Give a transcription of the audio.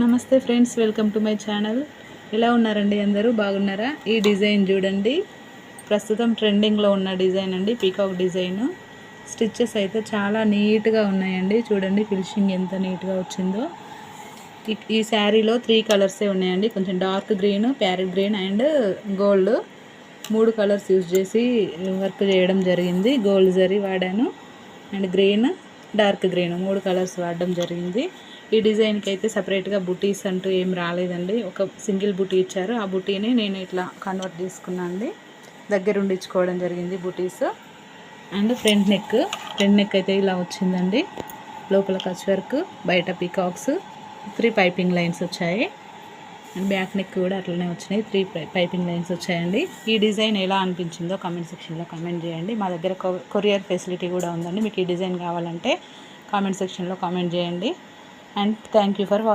నమస్తే friends, welcome to my channel. ఎలా ఉన్నారండి? అందరూ బాగున్నారా? ఈ డిజైన్ చూడండి, ప్రస్తుతం ట్రెండింగ్లో ఉన్న డిజైన్ అండి, పీకాక్ డిజైన్. స్టిచ్చెస్ అయితే చాలా నీట్గా ఉన్నాయండి. చూడండి ఫినిషింగ్ ఎంత నీట్గా వచ్చిందో. ఈ శారీలో 3 కలర్సే ఉన్నాయండి. కొంచెం dark green, parrot green and gold, 3 colours use చేసి వర్క్ చేయడం జరిగింది. గోల్డ్ జరీ వాడాను and green, dark green, 3 colours వాడడం జరిగింది. ఈ డిజైన్కి అయితే సపరేట్గా బుటీస్ అంటూ ఏం రాలేదండి. ఒక సింగిల్ బుటీ ఇచ్చారు. ఆ బుటీని నేను ఇట్లా కన్వర్ట్ చేసుకున్నాను అండి. దగ్గరుండి ఇచ్చుకోవడం జరిగింది బుటీస్. అండ్ ఫ్రంట్ నెక్ అయితే ఇలా వచ్చిందండి. లోపల కచ్ వర్క్, బయట పీకాక్స్, 3 పైపింగ్ లైన్స్ వచ్చాయి. అండ్ బ్యాక్ నెక్ కూడా అట్లనే వచ్చినాయి. 3 పైపింగ్ లైన్స్ వచ్చాయండి. ఈ డిజైన్ ఎలా అనిపించిందో కామెంట్ సెక్షన్లో కామెంట్ చేయండి. మా దగ్గర కొరియర్ ఫెసిలిటీ కూడా ఉందండి. మీకు ఈ డిజైన్ కావాలంటే కామెంట్ సెక్షన్లో కామెంట్ చేయండి. And thank you for watching.